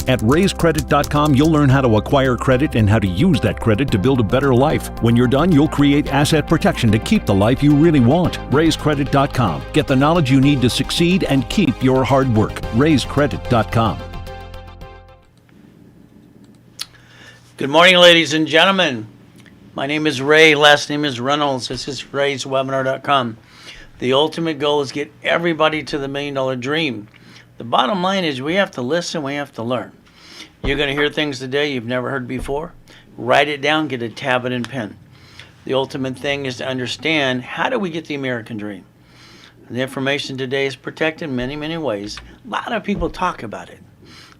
At raisecredit.com, you'll learn how to acquire credit and how to use that credit to build a better life. When you're done, you'll create asset protection to keep the life you really want. Raisecredit.com. Get the knowledge you need to succeed and keep your hard work. Raisecredit.com. Good morning, ladies and gentlemen. My name is Ray. Last name is Reynolds. This is raiswebinar.com. The ultimate goal is get everybody to the $1 million dream. The bottom line is we have to listen, we have to learn. You're going to hear things today you've never heard before. Write it down, get a tablet and pen. The ultimate thing is to understand, how do we get the American dream? The information today is protected in many, many ways. A lot of people talk about it.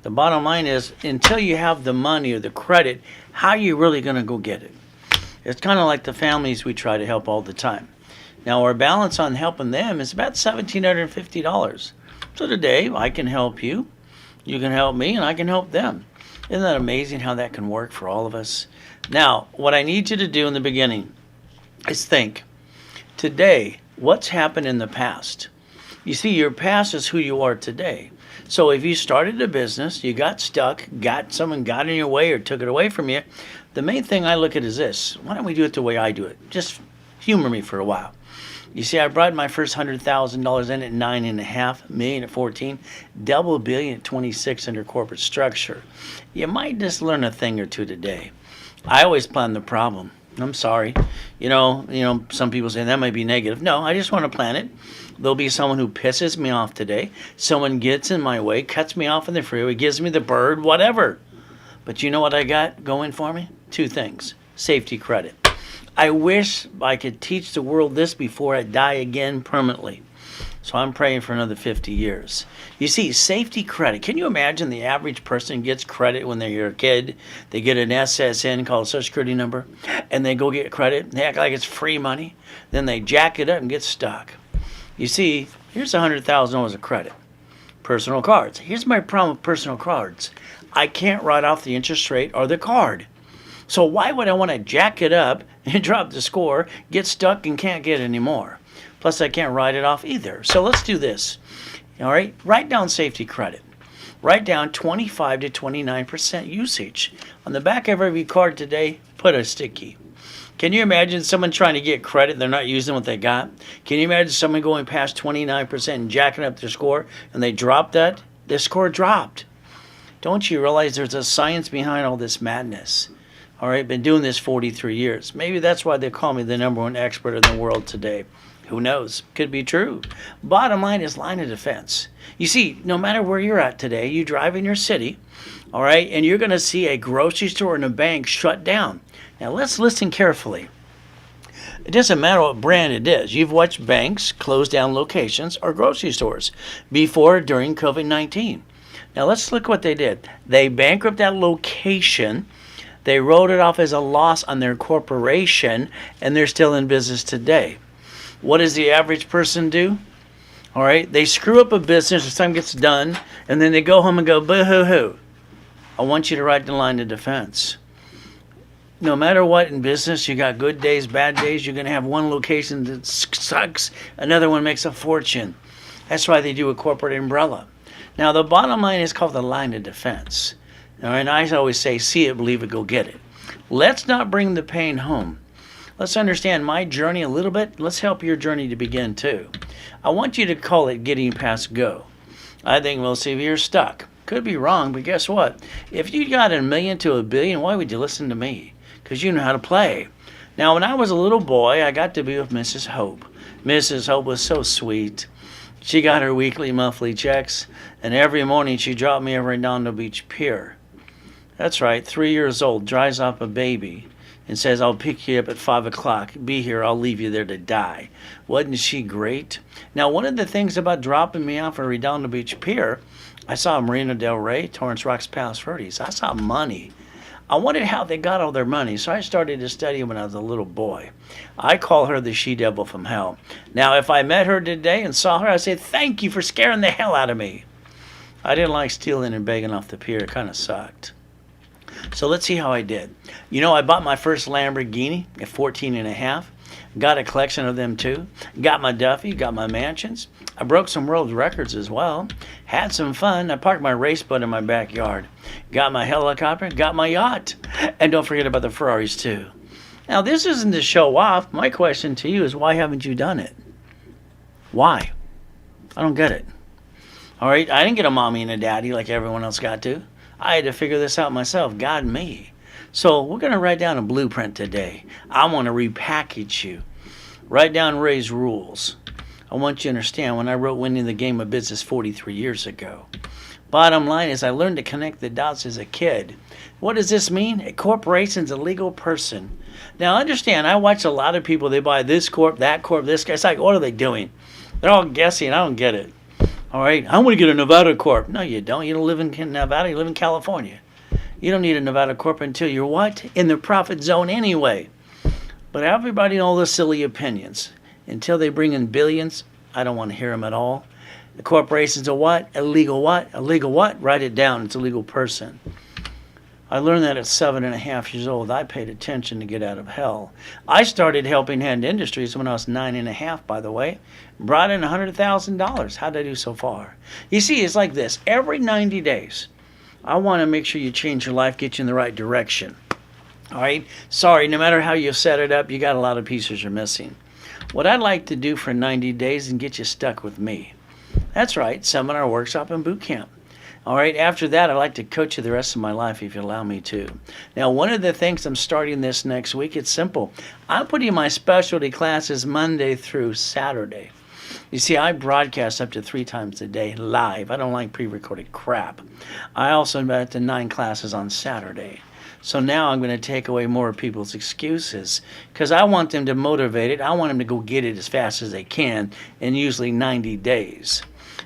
The bottom line is, until you have the money or the credit, how are you really going to go get it? It's kind of like the families we try to help all the time. Now, our balance on helping them is about $1,750. So today, I can help you, you can help me, and I can help them. Isn't that amazing how that can work for all of us? Now, what I need you to do in the beginning is think, today, what's happened in the past? You see, your past is who you are today. So if you started a business, you got stuck, someone got in your way or took it away from you, the main thing I look at is this. Why don't we do it the way I do it? Just humor me for a while. You see, I brought my first $100,000 in at 9.5 million at 14, double billion at 26 under corporate structure. You might just learn a thing or two today. I always plan the problem. I'm sorry. You know, some people say that might be negative. No, I just want to plan it. There'll be someone who pisses me off today. Someone gets in my way, cuts me off in the freeway, gives me the bird, whatever. But you know what I got going for me? Two things. Safety credit. I wish I could teach the world this before I die again permanently. So I'm praying for another 50 years. You see, safety credit. Can you imagine the average person gets credit when they're a kid? They get an SSN called Social Security number, and they go get credit. They act like it's free money. Then they jack it up and get stuck. You see, here's $100,000 of credit. Personal cards. Here's my problem with personal cards. I can't write off the interest rate or the card. So why would I want to jack it up and drop the score, get stuck and can't get any more? Plus, I can't write it off either. So let's do this. All right, write down safety credit. Write down 25 to 29% usage. On the back of every card today, put a sticky. Can you imagine someone trying to get credit, they're not using what they got? Can you imagine someone going past 29% and jacking up their score, and they drop that? Their score dropped. Don't you realize there's a science behind all this madness? All right, been doing this 43 years. Maybe that's why they call me the #1 expert in the world today. Who knows? Could be true. Bottom line is line of defense. You see, no matter where you're at today, you drive in your city, all right, and you're going to see a grocery store and a bank shut down. Now, let's listen carefully. It doesn't matter what brand it is. You've watched banks close down locations or grocery stores before or during COVID-19. Now, let's look what they did. They bankrupted that location. They wrote it off as a loss on their corporation, and they're still in business today. What does the average person do? All right, they screw up a business, the time gets done, and then they go home and go, boo-hoo-hoo. I want you to write the line of defense. No matter what in business, you got good days, bad days. You're going to have one location that sucks, another one makes a fortune. That's why they do a corporate umbrella. Now, the bottom line is called the line of defense. All right, and I always say, see it, believe it, go get it. Let's not bring the pain home. Let's understand my journey a little bit. Let's help your journey to begin too. I want you to call it getting past go. I think, well, see, if you're stuck, could be wrong, but guess what? If you got $1 million to $1 billion, why would you listen to me? Because you know how to play. Now, when I was a little boy, I got to be with Mrs. Hope. Mrs. Hope was so sweet. She got her weekly, monthly checks, and every morning she dropped me over at Redondo Beach Pier. That's right, 3 years old, dries off a baby, and says, I'll pick you up at 5 o'clock. Be here, I'll leave you there to die. Wasn't she great? Now, one of the things about dropping me off at Redondo Beach Pier, I saw Marina Del Rey, Torrance Rocks, Palos Verdes. I saw money. I wondered how they got all their money, so I started to study when I was a little boy. I call her the she-devil from hell. Now, if I met her today and saw her, I'd say, thank you for scaring the hell out of me. I didn't like stealing and begging off the pier. It kind of sucked. So let's see how I did. You know, I bought my first Lamborghini at 14 and a half. Got a collection of them too. Got my Duffy, got my mansions. I broke some world records as well. Had some fun. I parked my race boat in my backyard. Got my helicopter, got my yacht. And don't forget about the Ferraris too. Now, this isn't to show off. My question to you is, why haven't you done it? Why? I don't get it. All right, I didn't get a mommy and a daddy like everyone else got to. I had to figure this out myself, God me. So we're going to write down a blueprint today. I want to repackage you. Write down Ray's rules. I want you to understand, when I wrote Winning the Game of Business 43 years ago, bottom line is I learned to connect the dots as a kid. What does this mean? A corporation's a legal person. Now understand, I watch a lot of people, they buy this corp, this guy. It's like, what are they doing? They're all guessing. I don't get it. All right, I want to get a Nevada corp. No, you don't. You don't live in Nevada. You live in California. You don't need a Nevada corp until you're what? In the profit zone anyway. But everybody and all the silly opinions. Until they bring in billions, I don't want to hear them at all. The corporation's a what? Illegal what? Illegal what? Write it down. It's a legal person. I learned that at 7.5 years old. I paid attention to get out of hell. I started Helping Hand Industries when I was 9.5, by the way. Brought in $100,000. How did I do so far? You see, it's like this. Every 90 days, I want to make sure you change your life, get you in the right direction. All right? Sorry, no matter how you set it up, you got a lot of pieces you're missing. What I'd like to do for 90 days is get you stuck with me. That's right, seminar, workshop, and boot camp. All right, after that, I'd like to coach you the rest of my life if you allow me to. Now, one of the things I'm starting this next week, it's simple. I'm putting my specialty classes Monday through Saturday. You see, I broadcast up to 3 times a day live. I don't like pre-recorded crap. I also have up to 9 classes on Saturday. So now I'm going to take away more of people's excuses because I want them to motivate it. I want them to go get it as fast as they can in usually 90 days.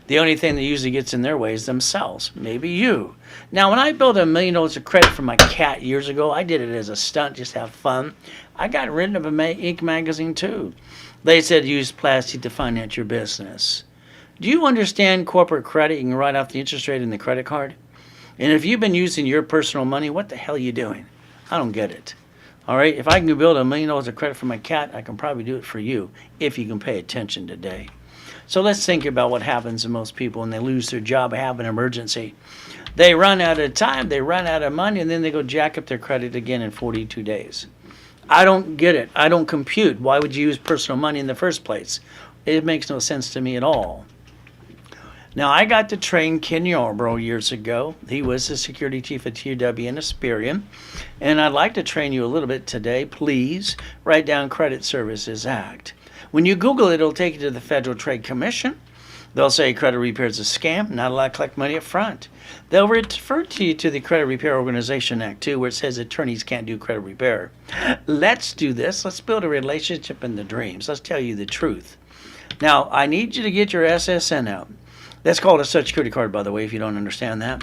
The only thing that usually gets in their way is themselves, maybe you. Now, when I built $1 million of credit for my cat years ago, I did it as a stunt, just have fun. I got written up in Inc. magazine too. They said use plastic to finance your business. Do you understand corporate credit? You can write off the interest rate in the credit card. And if you've been using your personal money, what the hell are you doing? I don't get it. All right, if I can build $1 million of credit for my cat, I can probably do it for you if you can pay attention today. So let's think about what happens to most people when they lose their job or have an emergency. They run out of time, they run out of money, and then they go jack up their credit again in 42 days. I don't get it. I don't compute. Why would you use personal money in the first place? It makes no sense to me at all. Now, I got to train Ken Yarbrough years ago. He was the security chief at TW in Asperian. And I'd like to train you a little bit today. Please write down Credit Services Act. When you Google it, it'll take you to the Federal Trade Commission. They'll say credit repair is a scam, not allowed to collect money up front. They'll refer to you to the Credit Repair Organization Act, too, where it says attorneys can't do credit repair. Let's do this. Let's build a relationship in the dreams. Let's tell you the truth. Now, I need you to get your SSN out. That's called a Social Security card, by the way, if you don't understand that.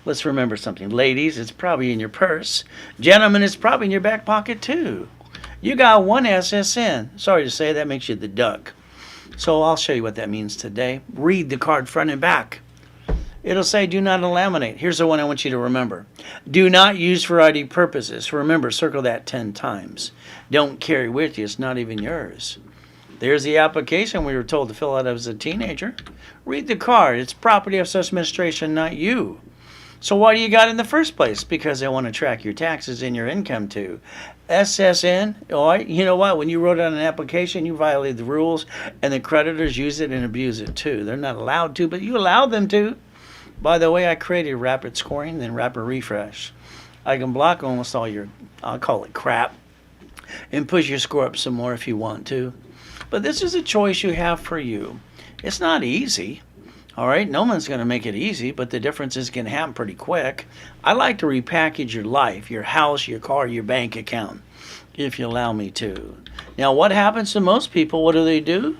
Let's remember something. Ladies, it's probably in your purse. Gentlemen, it's probably in your back pocket, too. You got one SSN. Sorry to say, that makes you the duck. So I'll show you what that means today. Read the card front and back. It'll say, do not laminate. Here's the one I want you to remember. Do not use for ID purposes. Remember, circle that 10 times. Don't carry with you. It's not even yours. There's the application we were told to fill out as a teenager. Read the card. It's property of Social Administration, not you. So why do you got it in the first place? Because they want to track your taxes and your income too. SSN, all right, you know what? When you wrote out an application, you violated the rules, and the creditors use it and abuse it too. They're not allowed to, but you allow them to. By the way, I created rapid scoring, then rapid refresh. I can block almost all your, I'll call it crap, and push your score up some more if you want to. But this is a choice you have for you. It's not easy. All right, no one's going to make it easy, but the differences can happen pretty quick. I like to repackage your life, your house, your car, your bank account, if you allow me to. Now, what happens to most people? What do?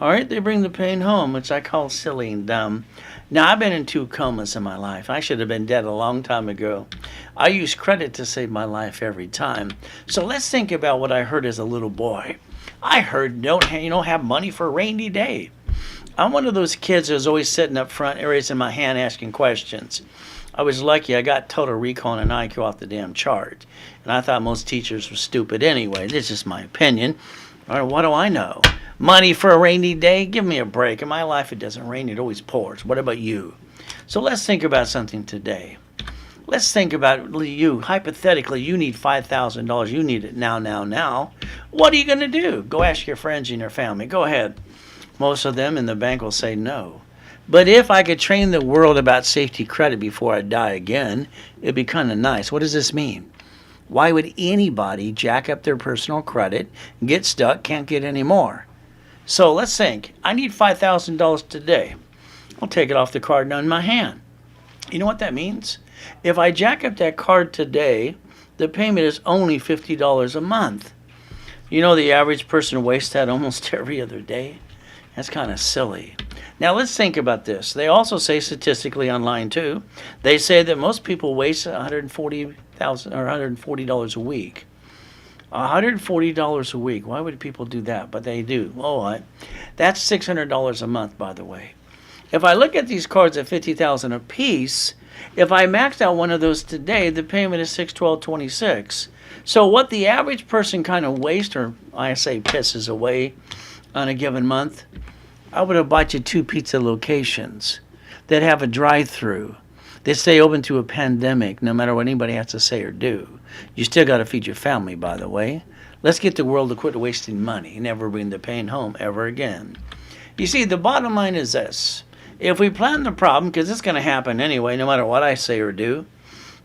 All right, they bring the pain home, which I call silly and dumb. Now, I've been in 2 comas in my life. I should have been dead a long time ago. I use credit to save my life every time. So let's think about what I heard as a little boy. I heard don't have money for a rainy day. I'm one of those kids that was always sitting up front, raising my hand, asking questions. I was lucky. I got total recall and an IQ off the damn chart. And I thought most teachers were stupid anyway. This is just my opinion. Or what do I know? Money for a rainy day? Give me a break. In my life, it doesn't rain, it always pours. What about you? So let's think about something today. Let's think about you. Hypothetically, you need $5,000. You need it now. What are you going to do? Go ask your friends and your family. Go ahead. Most of them in the bank will say no. But if I could train the world about safety credit before I die again, it'd be kind of nice. What does this mean? Why would anybody jack up their personal credit, get stuck, can't get any more? So let's think. I need $5,000 today. I'll take it off the card now in my hand. You know what that means? If I jack up that card today, the payment is only $50 a month. You know the average person wastes that almost every other day? That's kind of silly. Now let's think about this. They also say statistically online too, they say that most people waste $140 a week. $140 a week. Why would people do that? But they do. Oh, that's $600 a month, by the way. If I look at these cards at $50,000 a piece, if I maxed out one of those today, the payment is $612.26. So what the average person kind of wastes, or I say pisses away on a given month, I would have bought you 2 pizza locations that have a drive-through. They stay open through a pandemic, no matter what anybody has to say or do. You still got to feed your family, by the way. Let's get the world to quit wasting money, never bring the pain home ever again. You see, the bottom line is this. If we plan the problem, because it's going to happen anyway, no matter what I say or do,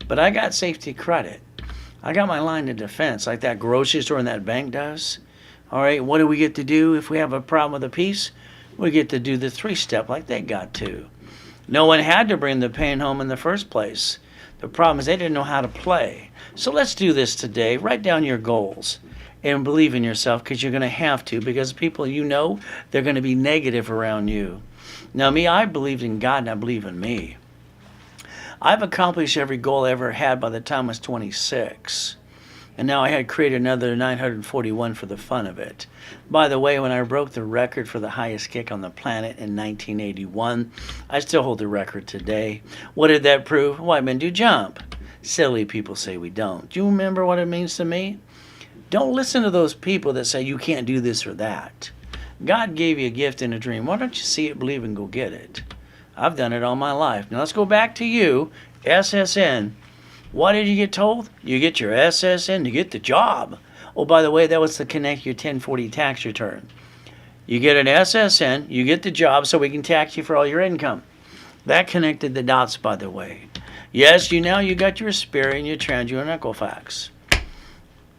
but I got safety credit. I got my line of defense, like that grocery store and that bank does. All right, what do we get to do if we have a problem with a piece? We get to do the 3-step like they got to. No one had to bring the pain home in the first place. The problem is they didn't know how to play. So let's do this today. Write down your goals and believe in yourself, because you're going to have to, because people you know, they're going to be negative around you. Now me, I believed in God and I believe in me. I've accomplished every goal I ever had by the time I was 26. And now I had created another 941 for the fun of it. By the way, when I broke the record for the highest kick on the planet in 1981, I still hold the record today. What did that prove? White men do jump. Silly people say we don't. Do you remember what it means to me? Don't listen to those people that say you can't do this or that. God gave you a gift and a dream. Why don't you see it, believe, and go get it? I've done it all my life. Now let's go back to you, SSN. What did you get told? You get your SSN to get the job. Oh, by the way, that was to connect your 1040 tax return. You get an SSN, you get the job so we can tax you for all your income. That connected the dots, by the way. Yes, you got your Experian, your Transit, and Equifax.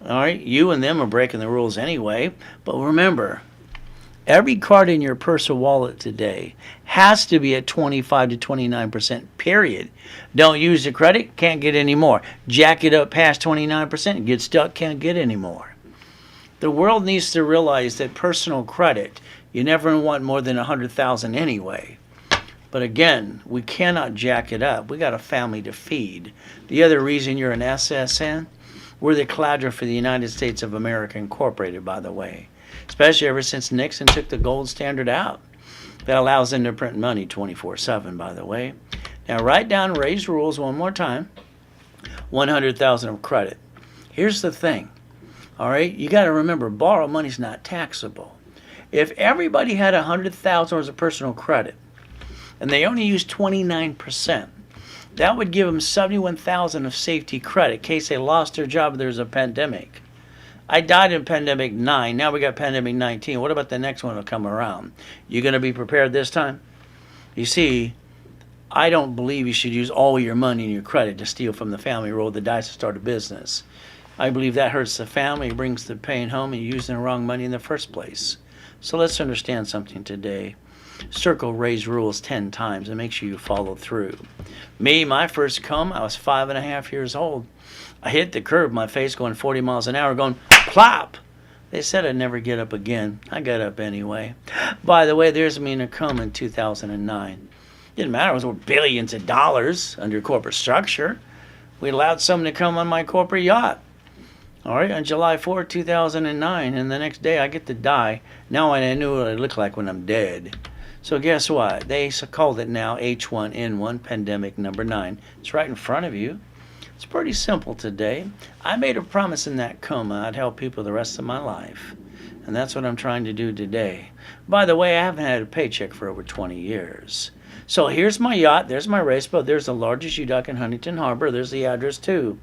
All right, you and them are breaking the rules anyway, but remember, every card in your purse or wallet today has to be at 25 to 29%, period. Don't use the credit, can't get any more. Jack it up past 29%, get stuck, can't get any more. The world needs to realize that personal credit, you never want more than $100,000 anyway. But again, we cannot jack it up. We got a family to feed. The other reason you're an SSN, we're the collateral for the United States of America Incorporated, by the way. Especially ever since Nixon took the gold standard out. That allows them to print money 24/7, by the way. Now write down Ray's rules one more time. 100,000 of credit. Here's the thing. All right, you got to remember, borrowed money's not taxable. If everybody had $100,000 of personal credit, and they only used 29%, that would give them $71,000 of safety credit in case they lost their job or there's a pandemic. I died in pandemic 9. Now we got pandemic 19. What about the next one will come around? You going to be prepared this time? You see, I don't believe you should use all your money and your credit to steal from the family, roll the dice, to start a business. I believe that hurts the family, brings the pain home, and you're using the wrong money in the first place. So let's understand something today. Circle Ray's rules 10 times and make sure you follow through. Me, my first come, I was 5.5 years old. I hit the curb, my face going 40 miles an hour, going plop. They said I'd never get up again. I got up anyway. By the way, there's me in a coma in 2009. Didn't matter, it was worth billions of dollars under corporate structure. We allowed someone to come on my corporate yacht. All right, on July 4, 2009, and the next day I get to die. Now I knew what I look like when I'm dead. So guess what? They called it now H1N1, pandemic number 9. It's right in front of you. It's pretty simple today. I made a promise in that coma I'd help people the rest of my life. And that's what I'm trying to do today. By the way, I haven't had a paycheck for over 20 years. So here's my yacht. There's my race boat. There's the largest U-Dock in Huntington Harbor. There's the address too.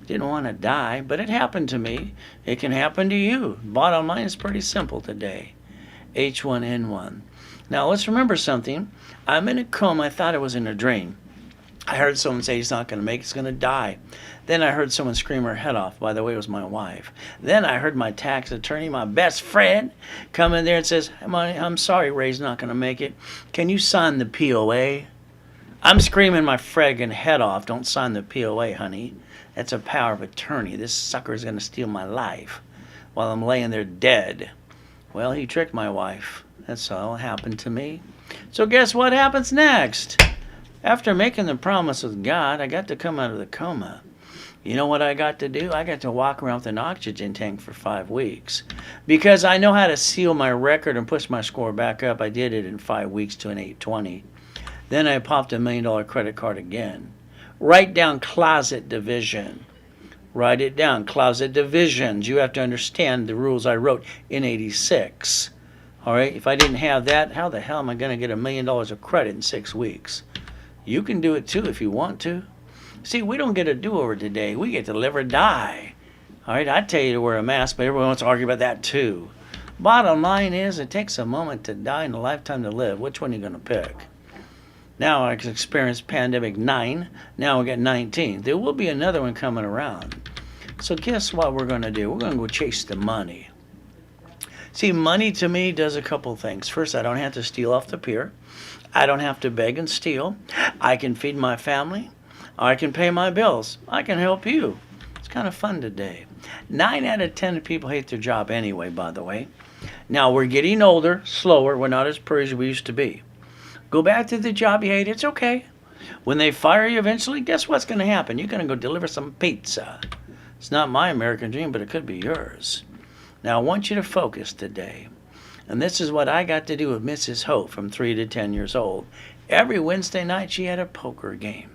Didn't want to die, but it happened to me. It can happen to you. Bottom line is pretty simple today. H1N1. Now let's remember something. I'm in a coma. I thought I was in a dream. I heard someone say he's not going to make it, he's going to die. Then I heard someone scream her head off. By the way, it was my wife. Then I heard my tax attorney, my best friend, come in there and says, I'm sorry, Ray's not going to make it. Can you sign the POA? I'm screaming my friggin' head off. Don't sign the POA, honey. That's a power of attorney. This sucker is going to steal my life while I'm laying there dead. Well, he tricked my wife. That's all happened to me. So guess what happens next? After making the promise with God, I got to come out of the coma. You know what I got to do? I got to walk around with an oxygen tank for 5 weeks. Because I know how to seal my record and push my score back up. I did it in 5 weeks to an 820. Then I popped $1 million credit card again. Write down closet division. Write it down. Closet divisions. You have to understand the rules I wrote in 86. All right? If I didn't have that, how the hell am I going to get $1 million of credit in 6 weeks? You can do it too if you want to. See, we don't get a do-over today. We get to live or die. All right, I tell you to wear a mask, but everyone wants to argue about that too. Bottom line is, it takes a moment to die and a lifetime to live. Which one are you going to pick? Now I experienced pandemic 9. Now we got 19. There will be another one coming around. So guess what we're going to do? We're going to go chase the money. See, money to me does a couple things. First, I don't have to steal off the pier. I don't have to beg and steal. I can feed my family. I can pay my bills. I can help you. It's kind of fun today. 9 out of 10 people hate their job anyway, by the way. Now, we're getting older, slower. We're not as pretty as we used to be. Go back to the job you hate. It's okay. When they fire you eventually, guess what's going to happen? You're going to go deliver some pizza. It's not my American dream, but it could be yours. Now, I want you to focus today. And this is what I got to do with Mrs. Hope from 3 to 10 years old. Every Wednesday night, she had a poker game.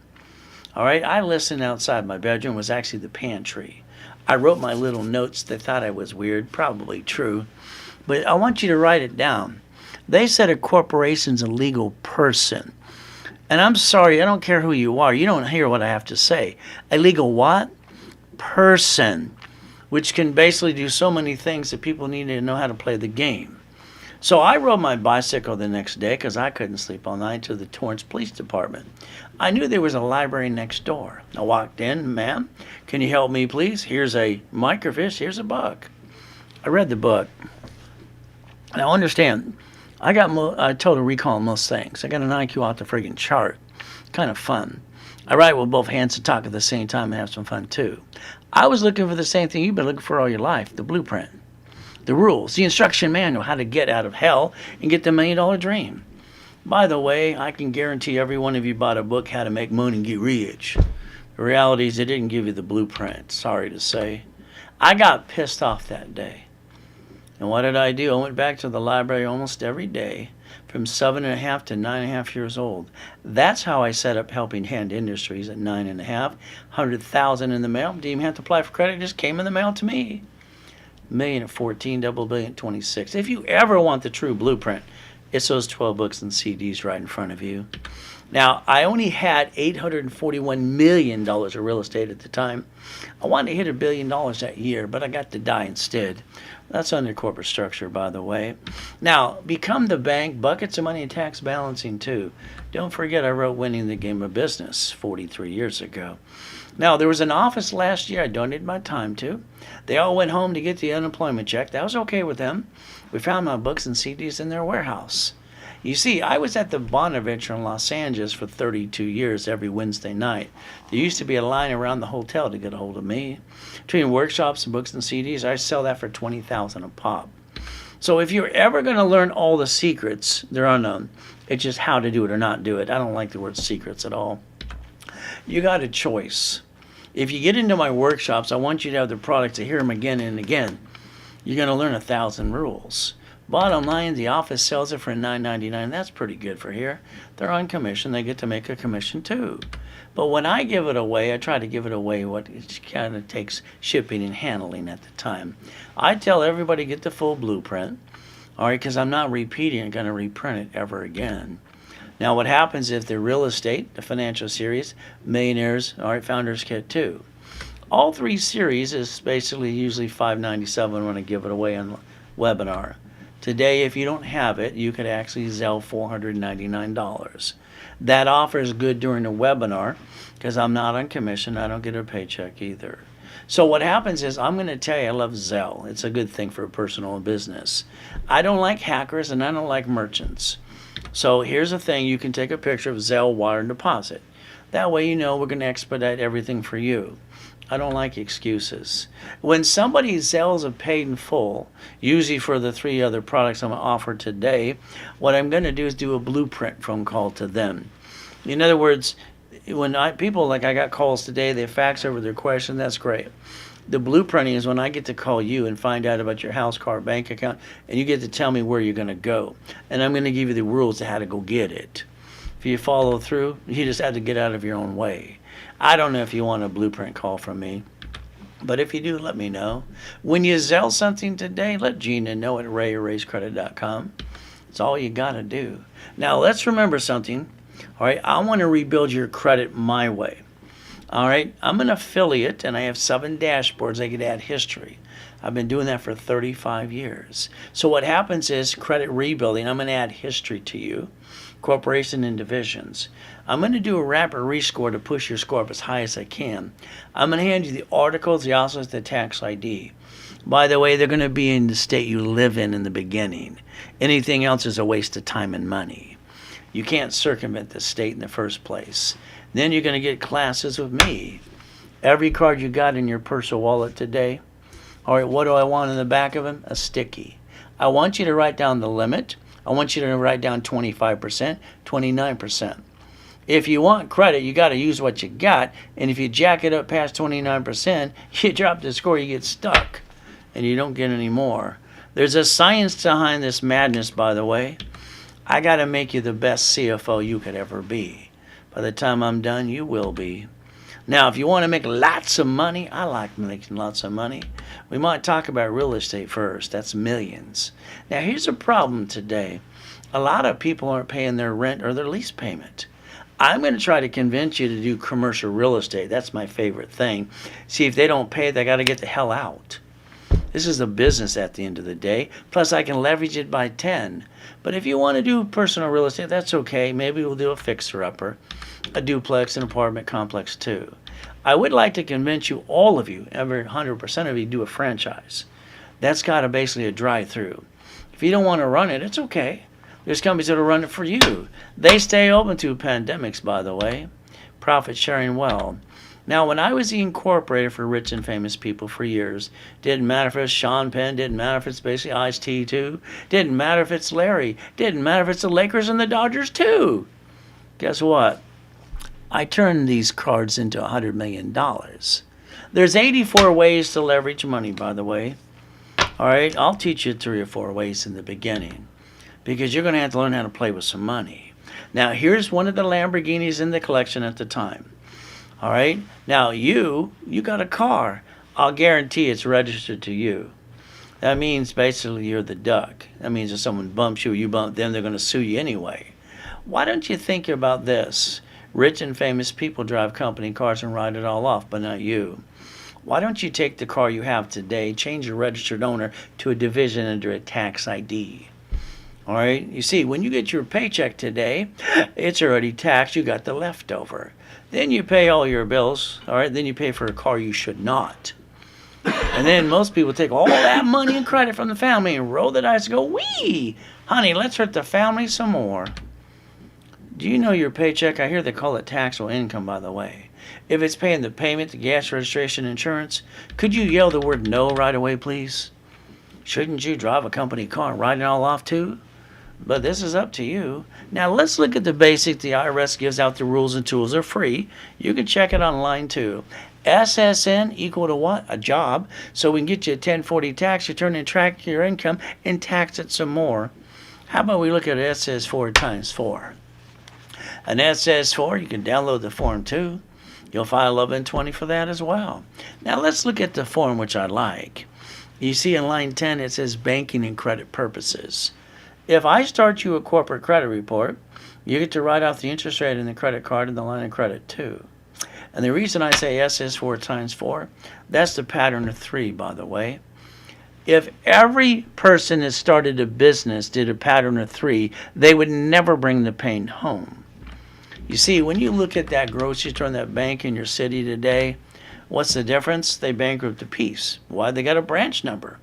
All right, I listened outside. My bedroom was actually the pantry. I wrote my little notes. They thought I was weird, probably true. But I want you to write it down. They said a corporation's a legal person. And I'm sorry, I don't care who you are. You don't hear what I have to say. A legal what? Person. Which can basically do so many things that people need to know how to play the game. So I rode my bicycle the next day because I couldn't sleep all night to the Torrance Police Department. I knew there was a library next door. I walked in, ma'am, can you help me please? Here's a microfiche, here's a book. I read the book. Now understand, I total recall on most things. I got an IQ off the friggin' chart. Kind of fun. I write with both hands and talk at the same time and have some fun too. I was looking for the same thing you've been looking for all your life, the blueprint. The rules, the instruction manual, how to get out of hell and get the $1 million dream. By the way, I can guarantee every one of you bought a book, How to Make Money and Get Rich. The reality is it didn't give you the blueprint, sorry to say. I got pissed off that day. And what did I do? I went back to the library almost every day from 7.5 to 9.5 years old. That's how I set up Helping Hand Industries at 9.5. 100,000 in the mail. Didn't even have to apply for credit. It just came in the mail to me. Million at 14, double billion at 26. If you ever want the true blueprint, it's those 12 books and CDs right in front of you. Now, I only had $841 million of real estate at the time. I wanted to hit $1 billion that year, but I got to die instead. That's under corporate structure, by the way. Now, become the bank, buckets of money and tax balancing too. Don't forget I wrote Winning the Game of Business 43 years ago. Now, there was an office last year I donated my time to. They all went home to get the unemployment check. That was okay with them. We found my books and CDs in their warehouse. You see, I was at the Bonaventure in Los Angeles for 32 years every Wednesday night. There used to be a line around the hotel to get a hold of me. Between workshops and books and CDs, I sell that for $20,000 a pop. So if you're ever going to learn all the secrets, there are none. It's just how to do it or not do it. I don't like the word secrets at all. You got a choice. If you get into my workshops, I want you to have the products to hear them again and again. You're going to learn 1,000 rules. Bottom line, the office sells it for $9.99. That's pretty good for here. They're on commission. They get to make a commission too. But when I give it away, I try to give it away what it kind of takes shipping and handling at the time. I tell everybody get the full blueprint, all right, because I'm not repeating and going to reprint it ever again. Now, what happens if the real estate, the financial series, millionaires, all right, founders kit 2. All 3 series is basically usually $5.97 when I give it away on webinar. Today, if you don't have it, you could actually Zelle $499. That offer is good during the webinar because I'm not on commission. I don't get a paycheck either. So what happens is I'm going to tell you I love Zelle. It's a good thing for personal and business. I don't like hackers and I don't like merchants. So here's the thing. You can take a picture of Zelle wire and deposit. That way you know we're going to expedite everything for you. I don't like excuses. When somebody Zells a paid in full, usually for the 3 other products I'm going to offer today, what I'm going to do is do a blueprint phone call to them. In other words, when people, like I got calls today, they fax over their question, that's great. The blueprinting is when I get to call you and find out about your house, car, bank account, and you get to tell me where you're going to go. And I'm going to give you the rules to how to go get it. If you follow through, you just have to get out of your own way. I don't know if you want a blueprint call from me, but if you do, let me know. When you Zelle something today, let Gina know at rayscredit.com. It's all you got to do. Now, let's remember something. All right, I want to rebuild your credit my way. All right, I'm an affiliate, and I have 7 dashboards I could add history. I've been doing that for 35 years. So what happens is credit rebuilding, I'm going to add history to you, corporation and divisions. I'm going to do a rapid rescore to push your score up as high as I can. I'm going to hand you the articles, the also the tax ID. By the way, they're going to be in the state you live in the beginning. Anything else is a waste of time and money. You can't circumvent the state in the first place. Then you're going to get classes with me. Every card you got in your purse or wallet today, all right, what do I want in the back of them? A sticky. I want you to write down the limit. I want you to write down 25%, 29%. If you want credit, you got to use what you got. And if you jack it up past 29%, you drop the score, you get stuck. And you don't get any more. There's a science behind this madness, by the way. I got to make you the best CFO you could ever be. By the time I'm done, you will be. Now, if you want to make lots of money, I like making lots of money. We might talk about real estate first. That's millions. Now, here's a problem today. A lot of people aren't paying their rent or their lease payment. I'm going to try to convince you to do commercial real estate. That's my favorite thing. See, if they don't pay, they got to get the hell out. This is a business at the end of the day. Plus, I can leverage it by 10. But if you want to do personal real estate, that's okay. Maybe we'll do a fixer-upper, a duplex, an apartment complex too. I would like to convince you, all of you, every 100% of you, do a franchise. That's got basically a drive-through. If you don't want to run it, it's okay. There's companies that will run it for you. They stay open through pandemics, by the way. Profit sharing well. Now, when I was the incorporator for rich and famous people for years, didn't matter if it's Sean Penn, didn't matter if it's basically Ice-T too, didn't matter if it's Larry, didn't matter if it's the Lakers and the Dodgers too. Guess what? I turned these cards into $100 million. There's 84 ways to leverage money, by the way. All right, I'll teach you 3 or 4 ways in the beginning because you're going to have to learn how to play with some money. Now, here's one of the Lamborghinis in the collection at the time. All right, now you got a car. I'll guarantee it's registered to you. That means basically you're the duck. That means if someone bumps you or you bump them, they're going to sue you anyway. Why don't you think about this? Rich and famous people drive company cars and ride it all off, but not you. Why don't you take the car you have today, change your registered owner to a division under a tax ID? All right, you see, when you get your paycheck today, it's already taxed. You got the leftover. Then you pay all your bills. All right, then you pay for a car you should not. And then most people take all that money and credit from the family and roll the dice and go, wee, honey, let's hurt the family some more. Do you know your paycheck? I hear they call it taxable income, by the way. If it's paying the payment, the gas registration, insurance, could you yell the word no right away, please? Shouldn't you drive a company car and ride it all off too? But this is up to you. Now let's look at the basics. The IRS gives out the rules and tools. They're free. You can check it online too. SSN equal to what? A job. So we can get you a 1040 tax return and track your income and tax it some more. How about we look at SS 4 times 4? An SS4, you can download the form too. You'll file 1120 for that as well. Now let's look at the form which I like. You see in line 10 it says banking and credit purposes. If I start you a corporate credit report, you get to write off the interest rate in the credit card and the line of credit too. And the reason I say SS4 times 4, that's the pattern of 3, by the way. If every person that started a business did a pattern of 3, they would never bring the pain home. You see, when you look at that grocery store and that bank in your city today, what's the difference? They bankrupt a piece. Why? They got a branch number.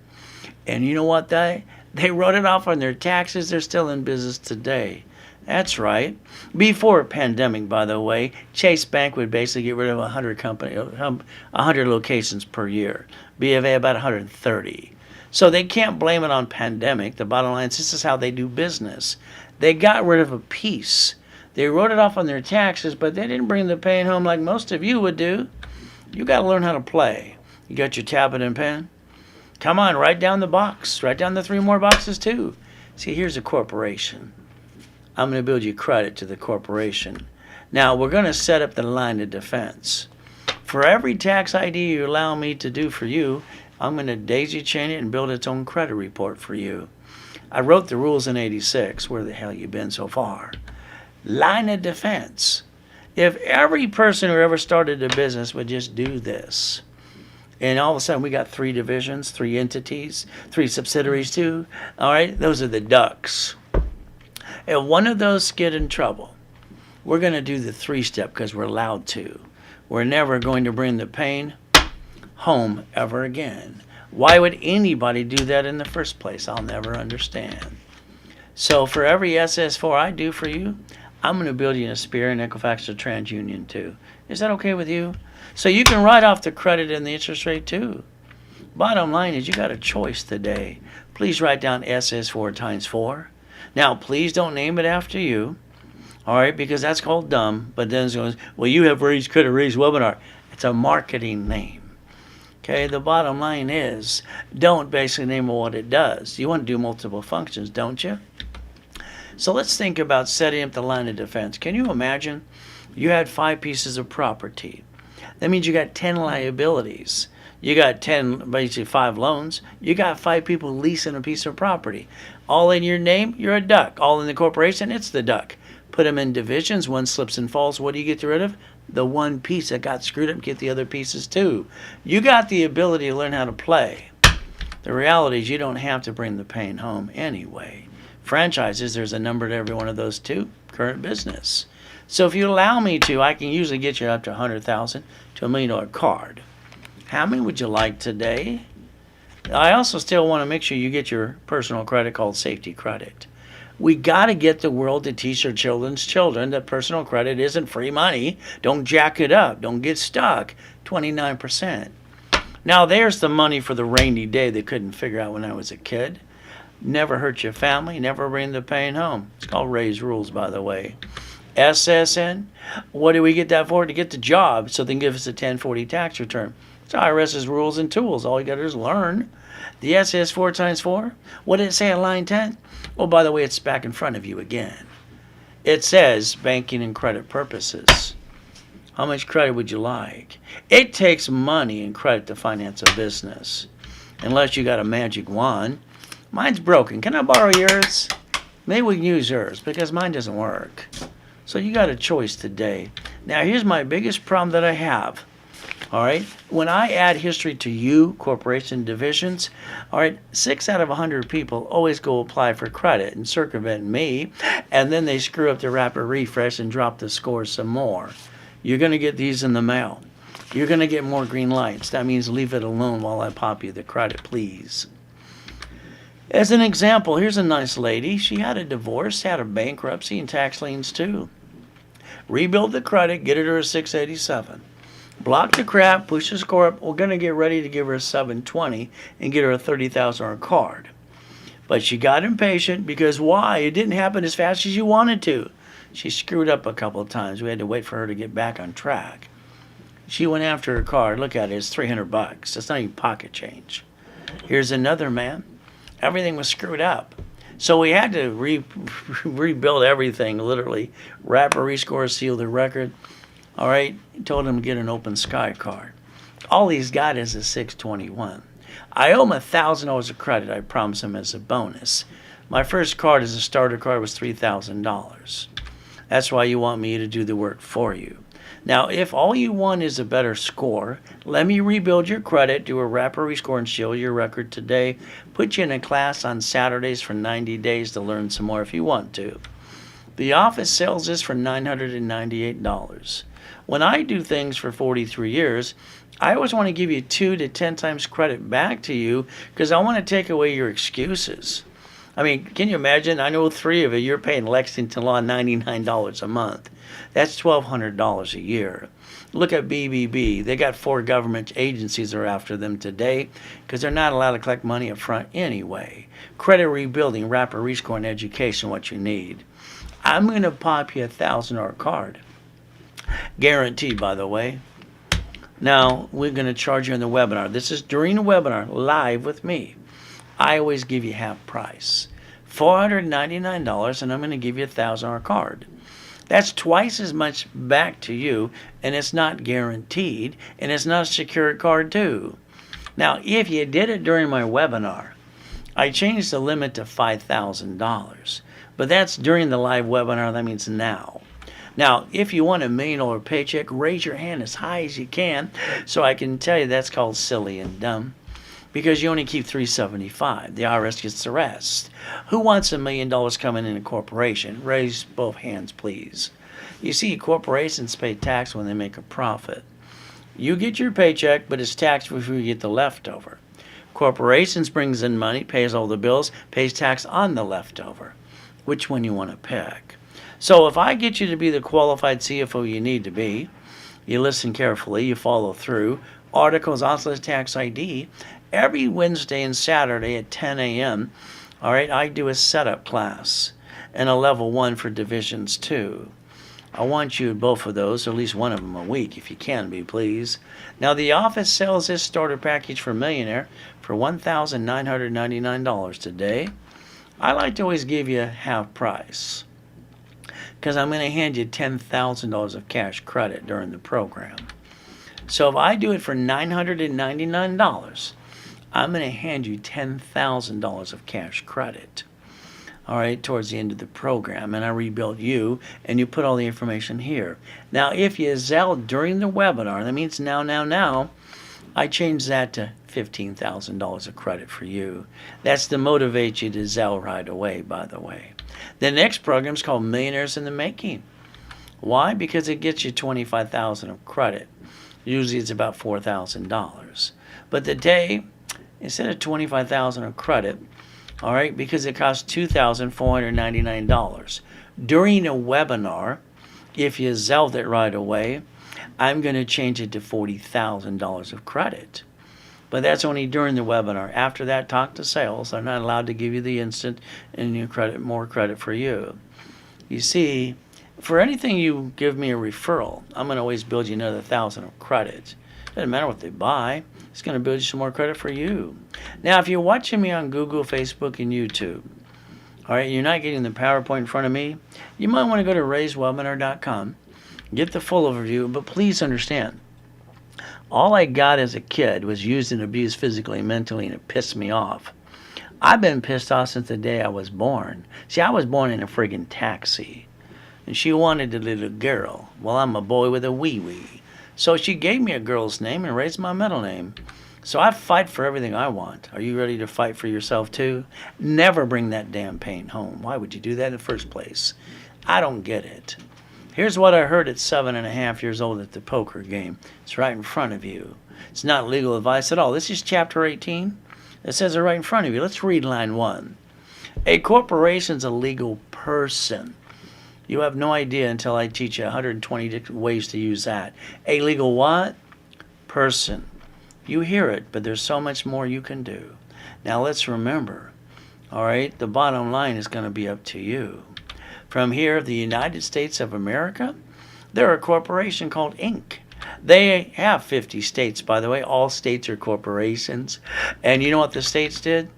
And you know what? They wrote it off on their taxes. They're still in business today. That's right. Before pandemic, by the way, Chase Bank would basically get rid of 100 locations per year. B of A about 130. So they can't blame it on pandemic. The bottom line is this is how they do business. They got rid of a piece. They wrote it off on their taxes, but they didn't bring the pain home like most of you would do. You got to learn how to play. You got your tablet and pen? Come on, write down the box. Write down the 3 more boxes too. See, here's a corporation. I'm going to build you credit to the corporation. Now, we're going to set up the line of defense. For every tax ID you allow me to do for you, I'm going to daisy chain it and build its own credit report for you. I wrote the rules in '86. Where the hell you been so far? Line of defense. If every person who ever started a business would just do this, and all of a sudden we got 3 divisions, 3 entities, 3 subsidiaries too. All right, those are the ducks. If one of those get in trouble, we're going to do the 3-step because we're allowed to. We're never going to bring the pain home ever again. Why would anybody do that in the first place? I'll never understand. So for every SS4 I do for you, I'm going to build you a Spirit and Equifax or TransUnion too. Is that okay with you? So you can write off the credit and the interest rate too. Bottom line is you got a choice today. Please write down SS4 times 4. Now, please don't name it after you, all right, because that's called dumb. But then it goes, well, you have raised credit, raised webinar. It's a marketing name. Okay, the bottom line is don't basically name it what it does. You want to do multiple functions, don't you? So let's think about setting up the line of defense. Can you imagine you had 5 pieces of property? That means you got 10 liabilities. You got 10, basically 5 loans. You got 5 people leasing a piece of property. All in your name, you're a duck. All in the corporation, it's the duck. Put them in divisions. One slips and falls. What do you get rid of? The one piece that got screwed up, get the other pieces too. You got the ability to learn how to play. The reality is you don't have to bring the pain home anyway. Franchises, there's a number to every one of those too. Current business. So if you allow me to, I can usually get you up to $100,000 to $1 million card. How many would you like today? I also still want to make sure you get your personal credit called safety credit. We got to get the world to teach our children's children that personal credit isn't free money. Don't jack it up. Don't get stuck. 29%. Now there's the money for the rainy day they couldn't figure out when I was a kid. Never hurt your family. Never bring the pain home. It's called Ray's Rules, by the way. SSN, what do we get that for? To get the job so they can give us a 1040 tax return. It's IRS's rules and tools. All you got to do is learn. The SS4 times 4, what did it say on line 10? Oh, by the way, it's back in front of you again. It says banking and credit purposes. How much credit would you like? It takes money and credit to finance a business. Unless you got a magic wand. Mine's broken. Can I borrow yours? Maybe we can use yours because mine doesn't work. So you got a choice today. Now here's my biggest problem that I have. All right, when I add history to you, corporation divisions, all right, 6 out of 100 people always go apply for credit and circumvent me, and then they screw up their rapid refresh and drop the score some more. You're going to get these in the mail. You're going to get more green lights. That means leave it alone while I pop you the credit, please. As an example, here's a nice lady. She had a divorce, had a bankruptcy, and tax liens too. Rebuild the credit, get her to a 687. Block the crap, push the score up. We're going to get ready to give her a 720 and get her a $30,000 card. But she got impatient because why? It didn't happen as fast as you wanted to. She screwed up a couple of times. We had to wait for her to get back on track. She went after her card. Look at it. It's $300. That's not even pocket change. Here's another man. Everything was screwed up. So we had to rebuild everything, literally. Rapper, rescore, seal the record. All right, told him to get an open sky card. All he's got is a 621. I owe him $1,000 of credit. I promised him as a bonus. My first card as a starter card was $3,000. That's why you want me to do the work for you. Now, if all you want is a better score, let me rebuild your credit, do a rapper rescore, and shield your record today. Put you in a class on Saturdays for 90 days to learn some more if you want to. The office sells this for $998. When I do things for 43 years, I always want to give you 2 to 10 times credit back to you because I want to take away your excuses. I mean, can you imagine? I know 3 of you, you're paying Lexington Law $99 a month. That's $1,200 a year. Look at BBB. They got 4 government agencies that are after them today because they're not allowed to collect money up front anyway. Credit rebuilding, rapper rescore, and education, what you need. I'm going to pop you a $1,000 card. Guaranteed, by the way. Now, we're going to charge you in the webinar. This is during the webinar, live with me. I always give you half price. $499, and I'm going to give you a $1,000 card. That's twice as much back to you, and it's not guaranteed, and it's not a secured card too. Now, if you did it during my webinar, I changed the limit to $5,000, but that's during the live webinar. That means now. Now, if you want $1 million paycheck, raise your hand as high as you can so I can tell you that's called silly and dumb because you only keep $375. The IRS gets the rest. Who wants $1 million coming in a corporation? Raise both hands, please. You see, corporations pay tax when they make a profit. You get your paycheck, but it's taxed before you get the leftover. Corporations brings in money, pays all the bills, pays tax on the leftover. Which one you want to pick? So if I get you to be the qualified CFO you need to be, you listen carefully, you follow through, articles, also tax ID, every Wednesday and Saturday at 10 a.m., all right, I do a setup class and a level 1 for divisions 2. I want you both of those, or at least one of them a week, if you can be, please. Now, the office sells this starter package for Millionaire for $1,999 today. I like to always give you half price because I'm going to hand you $10,000 of cash credit during the program. So if I do it for $999, I'm going to hand you $10,000 of cash credit, all right, towards the end of the program. And I rebuild you, and you put all the information here. Now, if you Zelle during the webinar, that means now, I change that to $15,000 of credit for you. That's to motivate you to Zelle right away, by the way. The next program is called Millionaires in the Making. Why? Because it gets you $25,000 of credit. Usually it's about $4,000. But today, instead of $25,000 of credit, all right, because it costs $2,499. During a webinar, if you Zelled it right away, I'm going to change it to $40,000 of credit. But that's only during the webinar. After that, talk to sales. They're not allowed to give you the instant and more credit for you. You see, for anything you give me a referral, I'm going to always build you another $1,000 of credit. Doesn't matter what they buy. It's going to build you some more credit for you. Now, if you're watching me on Google, Facebook, and YouTube, all right, you're not getting the PowerPoint in front of me, you might want to go to rayswebinar.com, get the full overview, but please understand, all I got as a kid was used and abused physically and mentally, and it pissed me off. I've been pissed off since the day I was born. See, I was born in a friggin' taxi, and she wanted a little girl. Well, I'm a boy with a wee-wee. So she gave me a girl's name and raised my middle name. So I fight for everything I want. Are you ready to fight for yourself too? Never bring that damn pain home. Why would you do that in the first place? I don't get it. Here's what I heard at 7.5 years old at the poker game. It's right in front of you. It's not legal advice at all. This is chapter 18. It says it right in front of you. Let's read line 1. A corporation's a legal person. You have no idea until I teach you 120 ways to use that. A legal what? Person. You hear it, but there's so much more you can do. Now let's remember, all right, the bottom line is going to be up to you. From here, the United States of America, they're a corporation called Inc. They have 50 states, by the way. All states are corporations. And you know what the states did?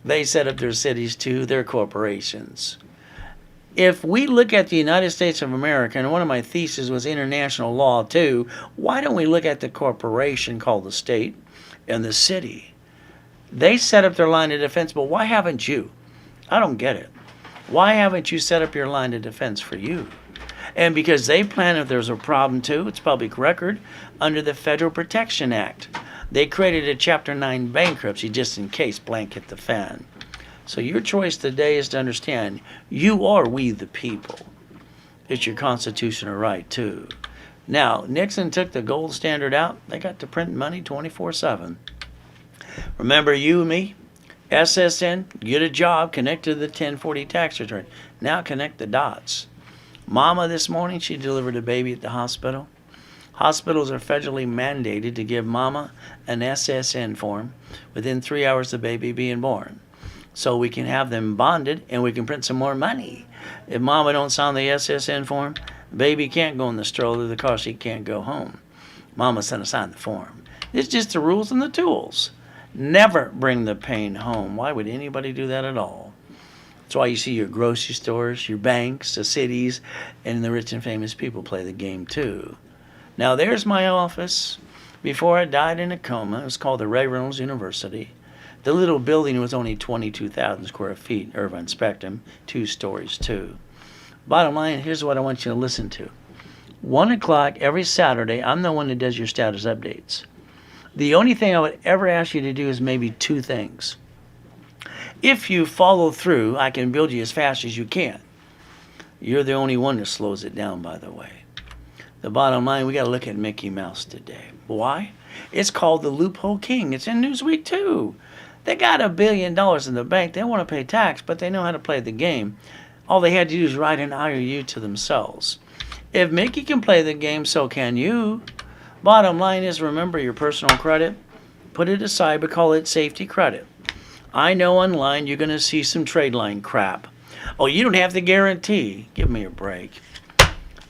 They set up their cities too. They're corporations. If we look at the United States of America, and one of my theses was international law too, why don't we look at the corporation called the state and the city? They set up their line of defense, but why haven't you? I don't get it. Why haven't you set up your line of defense for you? And because they plan if there's a problem too, it's public record, under the Federal Protection Act. They created a Chapter 9 bankruptcy just in case blank hit the fan. So your choice today is to understand you are we the people. It's your constitutional right too. Now, Nixon took the gold standard out. They got to print money 24/7. Remember you and me? SSN, get a job, connect to the 1040 tax return. Now connect the dots. Mama this morning, she delivered a baby at the hospital. Hospitals are federally mandated to give mama an SSN form within 3 hours of the baby being born. So we can have them bonded and we can print some more money. If mama don't sign the SSN form, baby can't go in the stroller, the car seat can't go home. Mama's gonna sign the form. It's just the rules and the tools. Never bring the pain home. Why would anybody do that at all? That's why you see your grocery stores, your banks, the cities, and the rich and famous people play the game too. Now there's my office. Before I died in a coma, it was called the Reynolds University. The little building was only 22,000 square feet, Irvine Spectrum, 2 stories too. Bottom line, here's what I want you to listen to. 1 o'clock every Saturday, I'm the one that does your status updates. The only thing I would ever ask you to do is maybe 2 things. If you follow through, I can build you as fast as you can. You're the only one that slows it down, by the way. The bottom line, we got to look at Mickey Mouse today. Why? It's called the Loophole King. It's in Newsweek too. They got $1 billion in the bank. They don't want to pay tax, but they know how to play the game. All they had to do is write an IOU to themselves. If Mickey can play the game, so can you. Bottom line is, remember your personal credit. Put it aside, but call it safety credit. I know online you're going to see some trade line crap. Oh, you don't have the guarantee. Give me a break.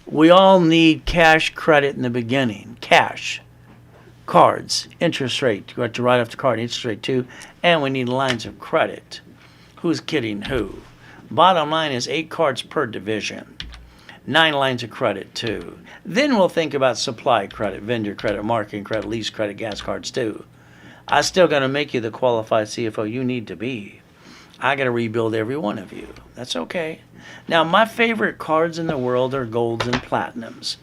We all need cash credit in the beginning. Cash. Cards. Interest rate. You have to write off the card. Interest rate too. And we need lines of credit. Who's kidding who? Bottom line is 8 cards per division. 9 lines of credit too. Then we'll think about supply credit, vendor credit, marketing credit, lease credit, gas cards too. I still got to make you the qualified CFO you need to be. I got to rebuild every one of you. That's okay. Now, my favorite cards in the world are golds and platinums.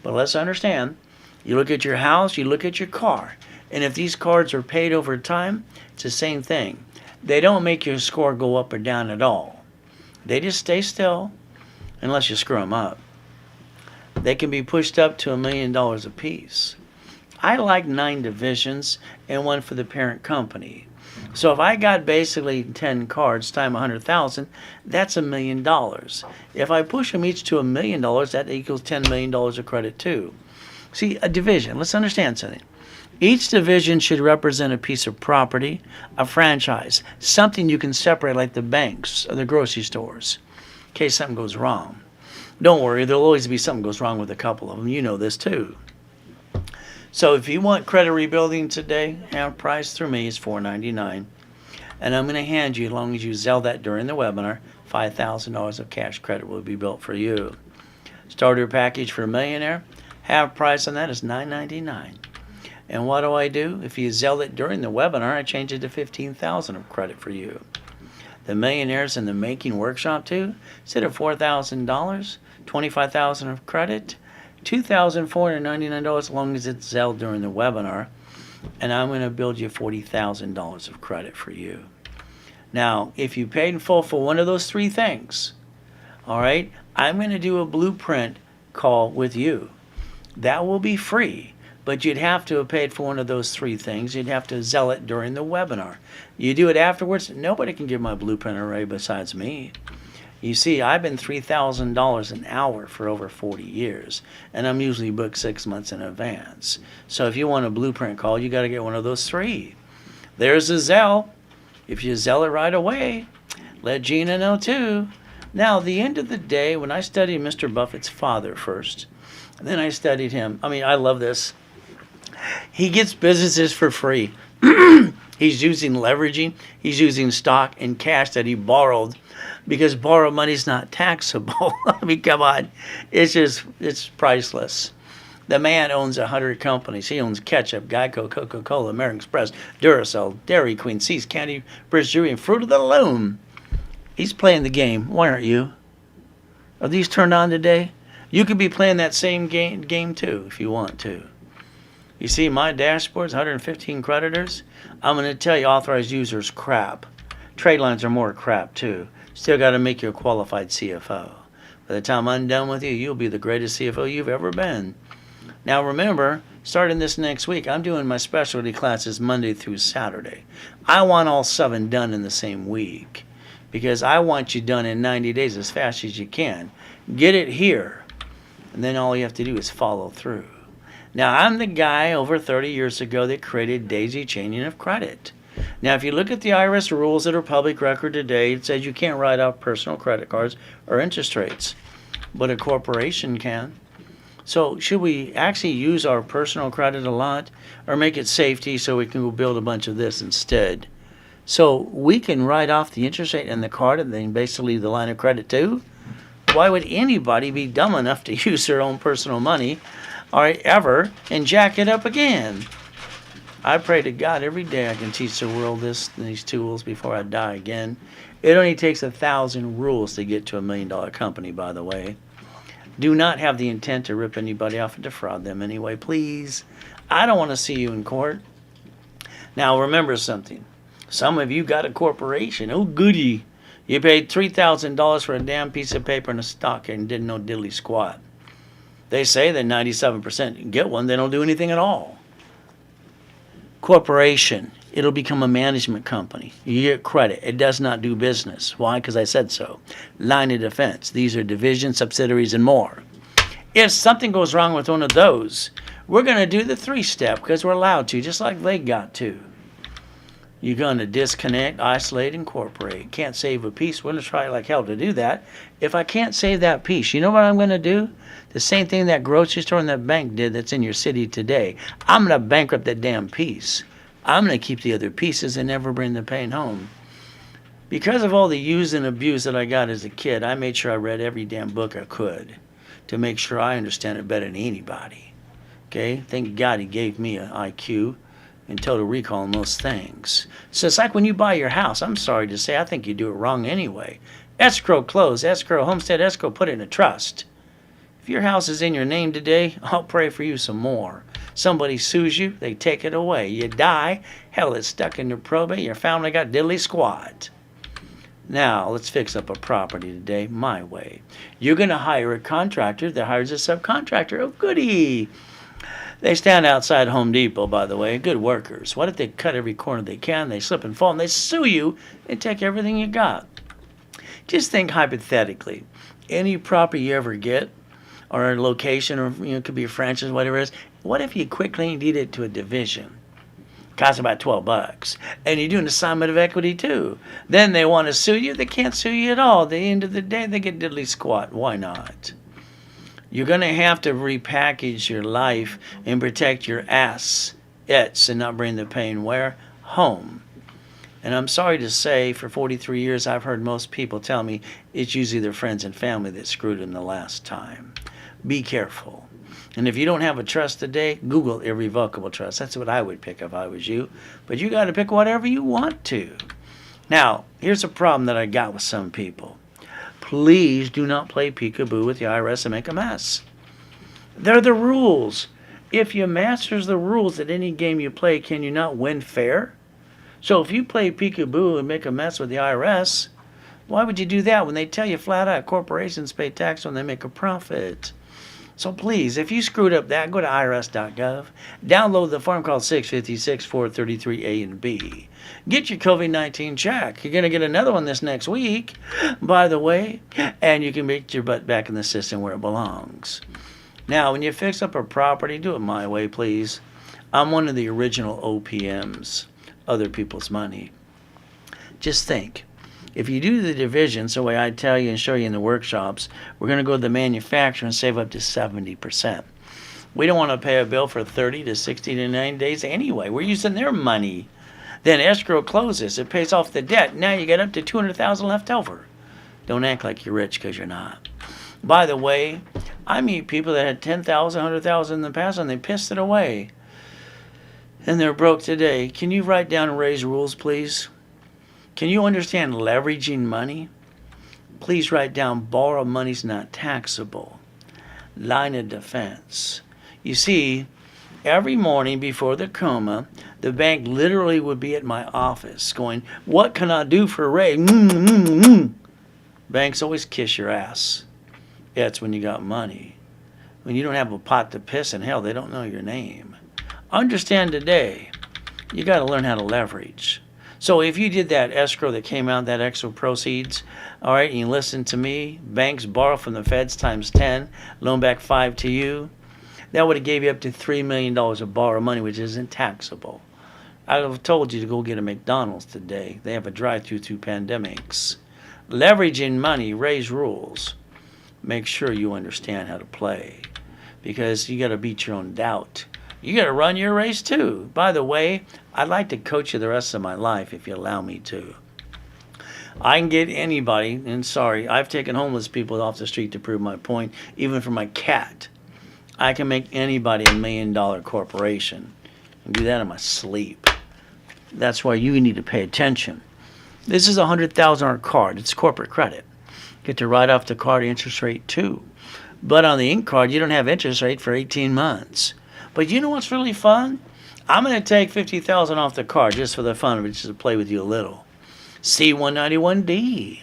But let's understand, you look at your house, you look at your car. And if these cards are paid over time, it's the same thing. They don't make your score go up or down at all. They just stay still unless you screw them up. They can be pushed up to $1 million a piece. I like 9 divisions and 1 for the parent company. So if I got basically 10 cards times 100,000, that's $1 million. If I push them each to $1 million, that equals $10 million of credit too. See, a division, let's understand something. Each division should represent a piece of property, a franchise, something you can separate like the banks or the grocery stores in case something goes wrong. Don't worry, there'll always be something goes wrong with a couple of them. You know this too. So if you want credit rebuilding today, our price through me is $4.99. And I'm going to hand you, as long as you sell that during the webinar, $5,000 of cash credit will be built for you. Starter package for Millionaire, half price on that is $9.99. And what do? If you sell it during the webinar, I change it to $15,000 of credit for you. The Millionaires in the Making Workshop too, instead of $4,000, $25,000 of credit, $2,499 as long as it's sold during the webinar, and I'm going to build you $40,000 of credit for you. Now, if you paid in full for one of those 3 things, all right, I'm going to do a blueprint call with you. That will be free, but you'd have to have paid for one of those 3 things. You'd have to sell it during the webinar. You do it afterwards, nobody can give my blueprint away besides me. You see, I've been $3,000 an hour for over 40 years, and I'm usually booked 6 months in advance. So if you want a blueprint call, you got to get one of those 3. There's a Zelle. If you Zelle it right away, let Gina know too. Now, the end of the day, when I studied Mr. Buffett's father first, and then I studied him. I mean, I love this. He gets businesses for free. He's using leveraging. He's using stock and cash that he borrowed, because borrowed money is not taxable. I mean, come on. It's priceless. The man owns 100 companies. He owns Ketchup, Geico, Coca-Cola, American Express, Duracell, Dairy Queen, Seas Candy, British Jewelry, and Fruit of the Loom. He's playing the game. Why aren't you? Are these turned on today? You could be playing that same game too if you want to. You see my dashboard's 115 creditors. I'm going to tell you authorized users crap. Trade lines are more crap too. Still got to make you a qualified CFO. By the time I'm done with you, you'll be the greatest CFO you've ever been. Now remember, starting this next week, I'm doing my specialty classes Monday through Saturday. I want all 7 done in the same week, because I want you done in 90 days as fast as you can. Get it here, and then all you have to do is follow through. Now, I'm the guy over 30 years ago that created daisy chaining of credit. Now, if you look at the IRS rules that are public record today, it says you can't write off personal credit cards or interest rates, but a corporation can. So should we actually use our personal credit a lot, or make it safety so we can go build a bunch of this instead? So we can write off the interest rate and the card and then basically the line of credit too? Why would anybody be dumb enough to use their own personal money or ever and jack it up again? I pray to God every day I can teach the world these tools before I die again. It only takes 1,000 rules to get to $1 million company, by the way. Do not have the intent to rip anybody off and defraud them anyway, please. I don't want to see you in court. Now remember something. Some of you got a corporation. Oh, goody. You paid $3,000 for a damn piece of paper and a stock and didn't know diddly squat. They say that 97% get one. They don't do anything at all. Corporation. It'll become a management company. You get credit. It does not do business. Why? Because I said so. Line of defense. These are divisions, subsidiaries, and more. If something goes wrong with one of those, we're going to do the 3-step because we're allowed to, just like they got to. You're going to disconnect, isolate, incorporate. Can't save a piece. We're going to try like hell to do that. If I can't save that piece, you know what I'm going to do? The same thing that grocery store and that bank did that's in your city today. I'm going to bankrupt that damn piece. I'm going to keep the other pieces and never bring the pain home. Because of all the use and abuse that I got as a kid, I made sure I read every damn book I could to make sure I understand it better than anybody. Okay? Thank God he gave me an IQ and total recall on most things. So it's like when you buy your house. I'm sorry to say, I think you do it wrong anyway. Escrow close, escrow, homestead escrow, put it in a trust. If your house is in your name today, I'll pray for you some more. Somebody sues you, they take it away. You die, hell, it's stuck in your probate, your family got diddly squat. Now, let's fix up a property today my way. You're going to hire a contractor that hires a subcontractor. Oh, goody. They stand outside Home Depot, by the way, good workers. What if they cut every corner they can, they slip and fall, and they sue you and take everything you got? Just think hypothetically. Any property you ever get, or a location, or it could be a franchise, whatever it is, what if you quickly deed it to a division? Costs about $12. And you do an assignment of equity too. Then they want to sue you, they can't sue you at all. At the end of the day, they get diddly squat. Why not? You're going to have to repackage your life and protect your assets and not bring the pain where? Home. And I'm sorry to say, for 43 years, I've heard most people tell me it's usually their friends and family that screwed them the last time. Be careful. And if you don't have a trust today, Google irrevocable trust. That's what I would pick if I was you. But you got to pick whatever you want to. Now, here's a problem that I got with some people. Please do not play peekaboo with the IRS and make a mess. They're the rules. If you masters the rules at any game you play, can you not win fair? So if you play peekaboo and make a mess with the IRS, why would you do that when they tell you flat out corporations pay tax when they make a profit? So please, if you screwed up that, go to irs.gov, download the form called 656-433A and B. Get your COVID-19 check. You're going to get another one this next week, by the way, and you can get your butt back in the system where it belongs. Now, when you fix up a property, do it my way, please. I'm one of the original OPMs, other people's money. Just think. If you do the divisions the way I tell you and show you in the workshops, we're going to go to the manufacturer and save up to 70%. We don't want to pay a bill for 30 to 60 to 90 days anyway. We're using their money. Then escrow closes. It pays off the debt. Now you got up to $200,000 left over. Don't act like you're rich, because you're not. By the way, I meet people that had $10,000, $100,000 in the past, and they pissed it away. And they're broke today. Can you write down and raise rules, please? Can you understand leveraging money? Please write down, borrowed money's not taxable. Line of defense. You see, every morning before the coma, the bank literally would be at my office going, what can I do for Ray? Banks always kiss your ass. Yeah, it's when you got money. When you don't have a pot to piss in, hell, they don't know your name. Understand today, you got to learn how to leverage. So if you did that escrow that came out, that extra proceeds, all right, and you listen to me, banks borrow from the feds times 10, loan back 5 to you, that would have gave you up to $3 million of borrowed money, which isn't taxable. I would have told you to go get a McDonald's today. They have a drive-through through pandemics. Leveraging money, raise rules. Make sure you understand how to play, because you got to beat your own doubt. You got to run your race too. By the way, I'd like to coach you the rest of my life if you allow me to. I can get anybody, and sorry, I've taken homeless people off the street to prove my point, even for my cat. I can make anybody $1 million corporation and do that in my sleep. That's why you need to pay attention. This is a $100,000 card. It's corporate credit. Get to write off the card interest rate too. But on the ink card, you don't have interest rate for 18 months. But you know what's really fun? I'm going to take $50,000 off the card just for the fun of it, just to play with you a little. C-191D.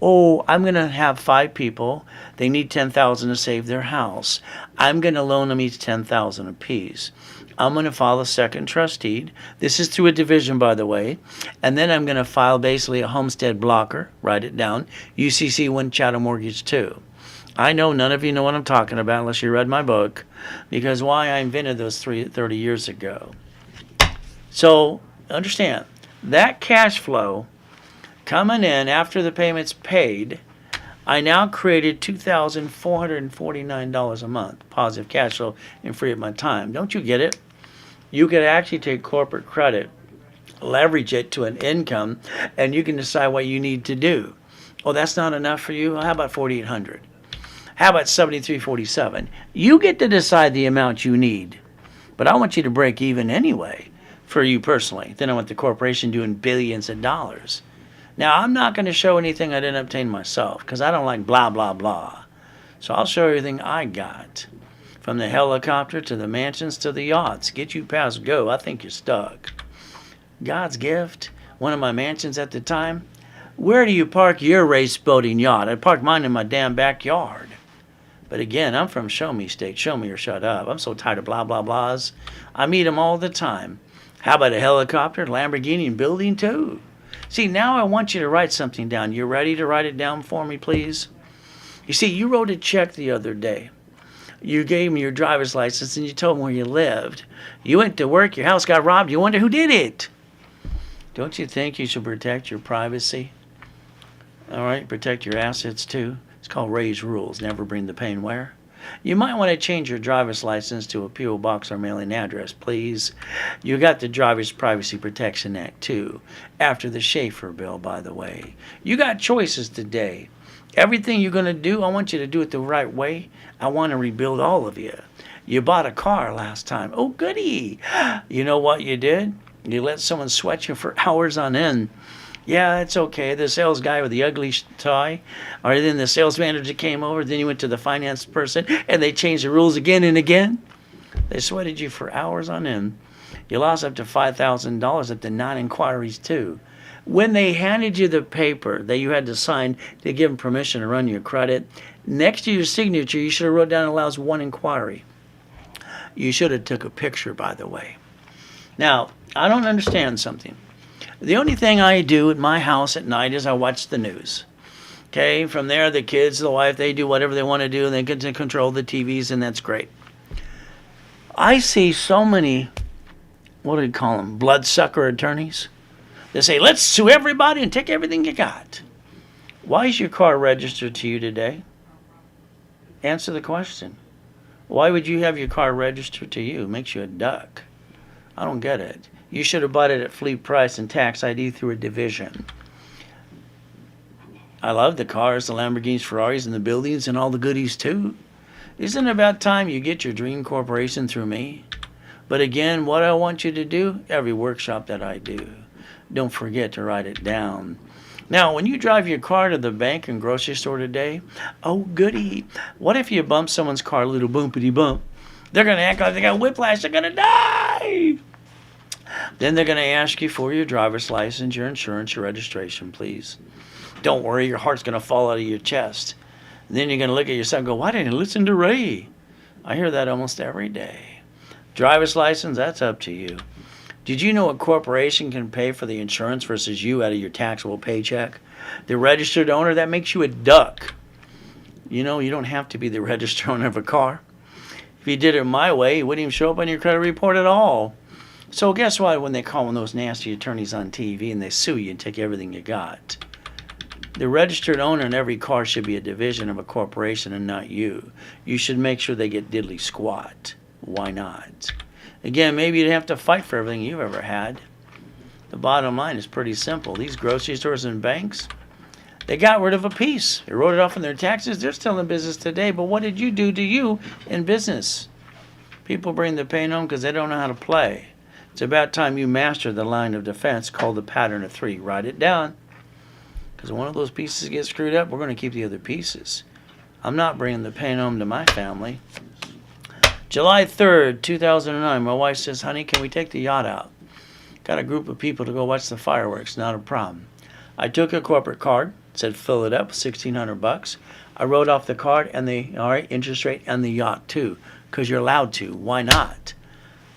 Oh, I'm going to have 5 people. They need $10,000 to save their house. I'm going to loan them each $10,000 apiece. I'm going to file a second trust deed. This is through a division, by the way. And then I'm going to file basically a homestead blocker. Write it down. UCC One Chattel Mortgage 2. I know none of you know what I'm talking about unless you read my book, because why I invented those 30 years ago. So understand, that cash flow coming in after the payment's paid, I now created $2,449 a month positive cash flow and free up my time. Don't you get it? You could actually take corporate credit, leverage it to an income, and you can decide what you need to do. Oh, that's not enough for you? Well, how about $4,800? How about $7,347? You get to decide the amount you need. But I want you to break even anyway, for you personally. Then I want the corporation doing billions of dollars. Now, I'm not going to show anything I didn't obtain myself, because I don't like blah, blah, blah. So I'll show you everything I got. From the helicopter to the mansions to the yachts. Get you past go. I think you're stuck. God's gift. One of my mansions at the time. Where do you park your race boating yacht? I parked mine in my damn backyard. But again, I'm from show me state. Show me or shut up. I'm so tired of blah, blah, blahs. I meet them all the time. How about a helicopter, Lamborghini, and building too? See, now I want you to write something down. You ready to write it down for me, please? You see, you wrote a check the other day. You gave me your driver's license and you told me where you lived. You went to work, your house got robbed. You wonder who did it. Don't you think you should protect your privacy? All right, protect your assets too. It's called raise rules. Never bring the pain where? You might want to change your driver's license to a P.O. box or mailing address, please. You got the Driver's Privacy Protection Act, too. After the Schaefer bill, by the way. You got choices today. Everything you're going to do, I want you to do it the right way. I want to rebuild all of you. You bought a car last time. Oh, goody. You know what you did? You let someone sweat you for hours on end. Yeah, it's okay. The sales guy with the ugly tie, or then the sales manager came over, then you went to the finance person, and they changed the rules again and again. They sweated you for hours on end. You lost up to $5,000 at the non-inquiries, too. When they handed you the paper that you had to sign to give them permission to run your credit, next to your signature, you should have wrote down allows 1 inquiry. You should have took a picture, by the way. Now, I don't understand something. The only thing I do at my house at night is I watch the news. Okay, from there, the kids, the wife, they do whatever they want to do, and they get to control the TVs, and that's great. I see so many, what do you call them, bloodsucker attorneys. They say, let's sue everybody and take everything you got. Why is your car registered to you today? Answer the question. Why would you have your car registered to you? It makes you a duck. I don't get it. You should have bought it at fleet price and tax ID through a division. I love the cars, the Lamborghinis, Ferraris, and the buildings, and all the goodies too. Isn't it about time you get your dream corporation through me? But again, what I want you to do, every workshop that I do, don't forget to write it down. Now, when you drive your car to the bank and grocery store today, oh goody, what if you bump someone's car a little bumpity bump? They're going to act like they got whiplash, they're going to die. Then they're going to ask you for your driver's license, your insurance, your registration, please. Don't worry, your heart's going to fall out of your chest. And then you're going to look at yourself and go, why didn't I listen to Ray? I hear that almost every day. Driver's license, that's up to you. Did you know a corporation can pay for the insurance versus you out of your taxable paycheck? The registered owner, that makes you a duck. You know, you don't have to be the registered owner of a car. If you did it my way, it wouldn't even show up on your credit report at all. So guess what? When they call one of those nasty attorneys on TV and they sue you and take everything you got, the registered owner in every car should be a division of a corporation and not you. You should make sure they get diddly squat. Why not? Again, maybe you'd have to fight for everything you've ever had. The bottom line is pretty simple. These grocery stores and banks, they got rid of a piece. They wrote it off on their taxes. They're still in business today. But what did you do to you in business? People bring the pain home because they don't know how to play. It's about time you master the line of defense called the pattern of three. Write it down. Because when one of those pieces gets screwed up, we're going to keep the other pieces. I'm not bringing the pain home to my family. July 3rd, 2009, my wife says, honey, can we take the yacht out? Got a group of people to go watch the fireworks, not a problem. I took a corporate card, said fill it up, $1,600. I wrote off the card and the interest rate and the yacht too, because you're allowed to. Why not?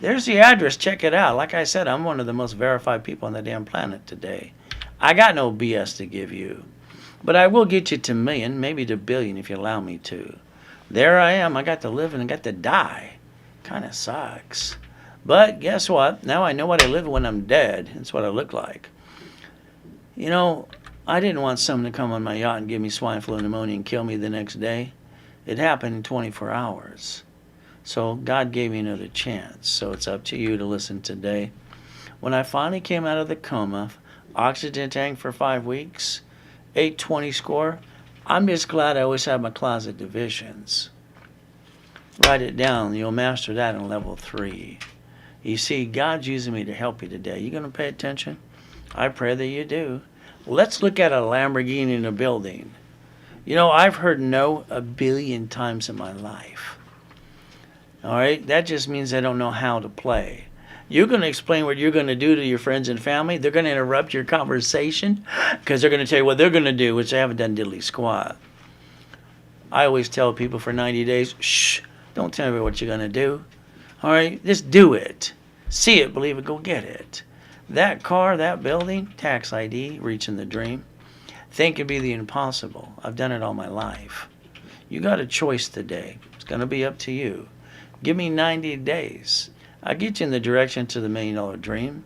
There's the address, check it out. Like I said, I'm one of the most verified people on the damn planet today. I got no BS to give you. But I will get you to million, maybe to billion if you allow me to. There I am. I got to live and I got to die. Kind of sucks. But guess what? Now I know what I live when I'm dead. It's what I look like. You know, I didn't want someone to come on my yacht and give me swine flu pneumonia and kill me the next day. It happened in 24 hours. So God gave me another chance. So it's up to you to listen today. When I finally came out of the coma, oxygen tank for 5 weeks, 820 score, I'm just glad I always have my closet divisions. Write it down. You'll master that in level 3. You see, God's using me to help you today. You going to pay attention? I pray that you do. Let's look at a Lamborghini in a building. You know, I've heard no a billion times in my life. All right? That just means I don't know how to play. You're going to explain what you're going to do to your friends and family. They're going to interrupt your conversation because they're going to tell you what they're going to do, which they haven't done diddly squat. I always tell people for 90 days, shh, don't tell me what you're going to do. All right? Just do it. See it, believe it, go get it. That car, that building, tax ID, reaching the dream. Think it'd be the impossible. I've done it all my life. You got a choice today. It's going to be up to you. Give me 90 days. I'll get you in the direction to the $1 million dream.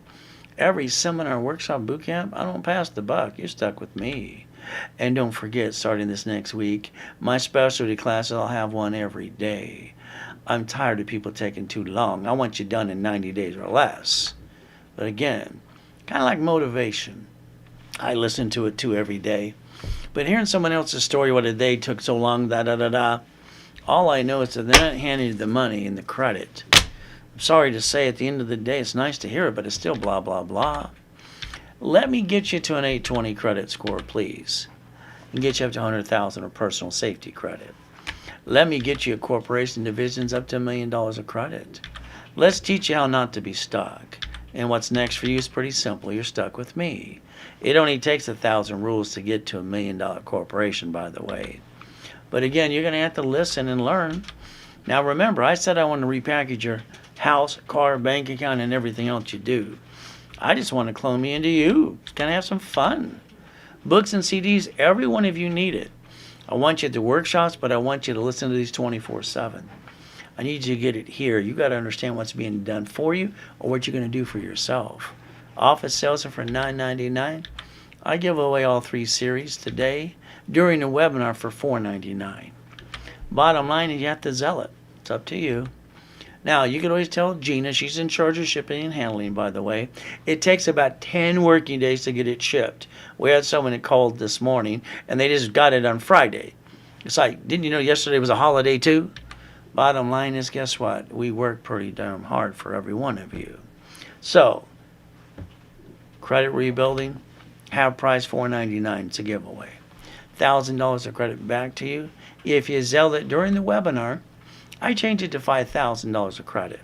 Every seminar, workshop, boot camp, I don't pass the buck. You're stuck with me. And don't forget, starting this next week, my specialty classes, I'll have one every day. I'm tired of people taking too long. I want you done in 90 days or less. But again, kind of like motivation. I listen to it too every day. But hearing someone else's story, what did they took so long, da-da-da-da, all I know is that they're not handing you the money and the credit. I'm sorry to say, at the end of the day, it's nice to hear it, but it's still blah, blah, blah. Let me get you to an 820 credit score, please. And get you up to 100,000 of personal safety credit. Let me get you a corporation divisions up to $1 million of credit. Let's teach you how not to be stuck. And what's next for you is pretty simple. You're stuck with me. It only takes 1,000 rules to get to $1 million corporation, by the way. But again, you're going to have to listen and learn. Now remember, I said I want to repackage your house, car, bank account, and everything else you do. I just want to clone me into you. Just kind of have some fun. Books and CDs, every one of you need it. I want you at the workshops, but I want you to listen to these 24/7. I need you to get it here. You got to understand what's being done for you or what you're going to do for yourself. Office sales are for $9.99. I give away all 3 series today during the webinar for $4.99. Bottom line is you have to sell it. It's up to you. Now, you can always tell Gina, she's in charge of shipping and handling, by the way. It takes about 10 working days to get it shipped. We had someone that called this morning, and they just got it on Friday. It's like, didn't you know yesterday was a holiday too? Bottom line is, guess what? We work pretty damn hard for every one of you. So, credit rebuilding, have price $4.99. It's a giveaway. $1,000 of credit back to you. If you sell it during the webinar, I change it to $5,000 of credit.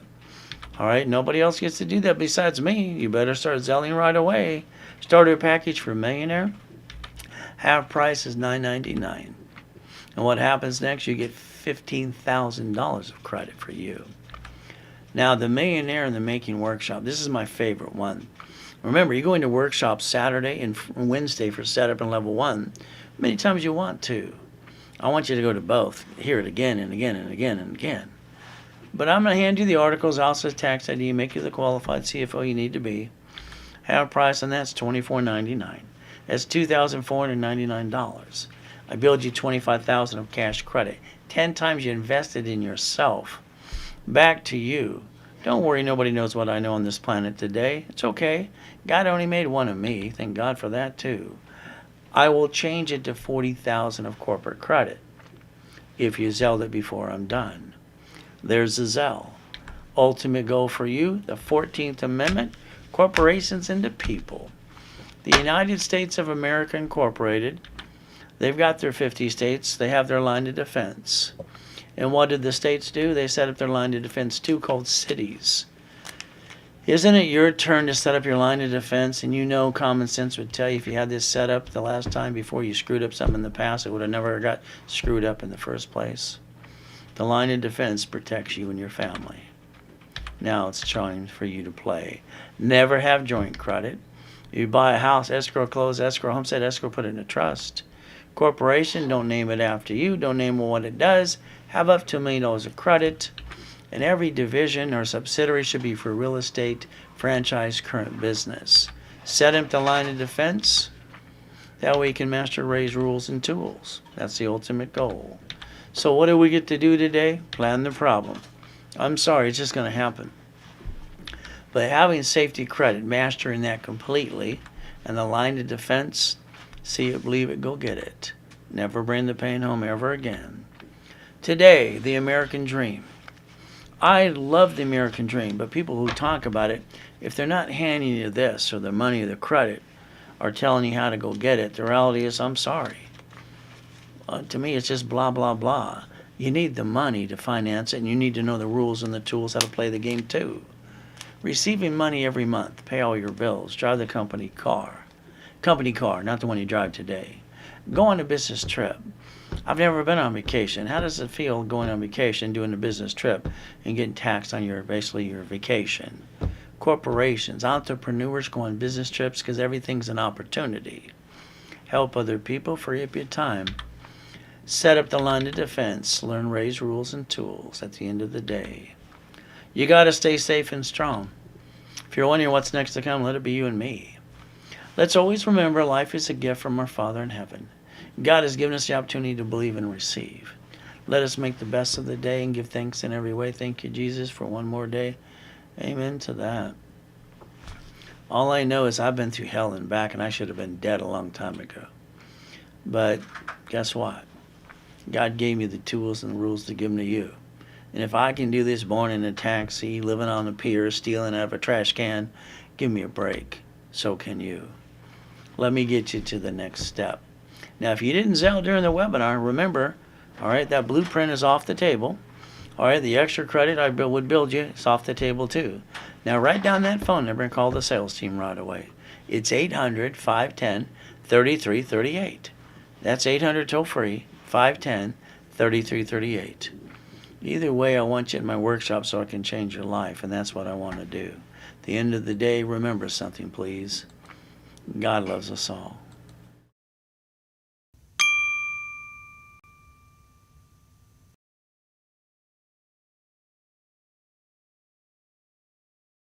All right, nobody else gets to do that besides me. You better start selling right away. Starter package for Millionaire. Half price is $9.99. And what happens next? You get $15,000 of credit for you. Now, the Millionaire in the Making Workshop. This is my favorite one. Remember, you go into workshops Saturday and Wednesday for setup and level 1 many times you want to. I want you to go to both. Hear it again and again and again and again. But I'm going to hand you the articles, also tax ID, make you the qualified CFO you need to be. Have a price on that's $24.99. That's $2,499. I build you $25,000 of cash credit. 10 times you invested in yourself. Back to you. Don't worry, nobody knows what I know on this planet today. It's okay. God only made one of me. Thank God for that too. I will change it to $40,000 of corporate credit if you Zelled it before I'm done. There's the Zell. Ultimate goal for you, the 14th Amendment, corporations into people. The United States of America Incorporated, they've got their 50 states. They have their line of defense. And what did the states do? They set up their line of defense too, called cities. Isn't it your turn to set up your line of defense? And you know common sense would tell you if you had this set up the last time before you screwed up something in the past, it would have never got screwed up in the first place. The line of defense protects you and your family. Now it's time for you to play. Never have joint credit. You buy a house, escrow, close, escrow, homestead, escrow, put it in a trust. Corporation, don't name it after you. Don't name what it does. Have up to $1 million of credit. And every division or subsidiary should be for real estate, franchise, current business. Set up the line of defense. That way you can master Ray's rules and tools. That's the ultimate goal. So what do we get to do today? Plan the problem. I'm sorry, it's just going to happen. But having safety credit, mastering that completely, and the line of defense, see it, believe it, go get it. Never bring the pain home ever again. Today, the American dream. I love the American dream, but people who talk about it, if they're not handing you this or the money or the credit or telling you how to go get it, the reality is, I'm sorry. To me, it's just blah, blah, blah. You need the money to finance it, and you need to know the rules and the tools how to play the game too. Receiving money every month, pay all your bills, drive the company car, not the one you drive today. Go on a business trip. I've never been on vacation. How does it feel going on vacation, doing a business trip, and getting taxed on your vacation? Corporations, entrepreneurs go on business trips because everything's an opportunity. Help other people, free up your time. Set up the line of defense. Learn Ray's rules and tools at the end of the day. You got to stay safe and strong. If you're wondering what's next to come, let it be you and me. Let's always remember life is a gift from our Father in heaven. God has given us the opportunity to believe and receive. Let us make the best of the day and give thanks in every way. Thank you, Jesus, for one more day. Amen to that. All I know is I've been through hell and back, and I should have been dead a long time ago. But guess what? God gave me the tools and the rules to give them to you. And if I can do this born in a taxi, living on the pier, stealing out of a trash can, give me a break. So can you. Let me get you to the next step. Now, if you didn't Zelle during the webinar, remember, all right, that blueprint is off the table. All right, the extra credit I would build you is off the table too. Now, write down that phone number and call the sales team right away. It's 800-510-3338. That's 800 toll-free, 510-3338. Either way, I want you in my workshop so I can change your life, and that's what I want to do. At the end of the day, remember something, please. God loves us all.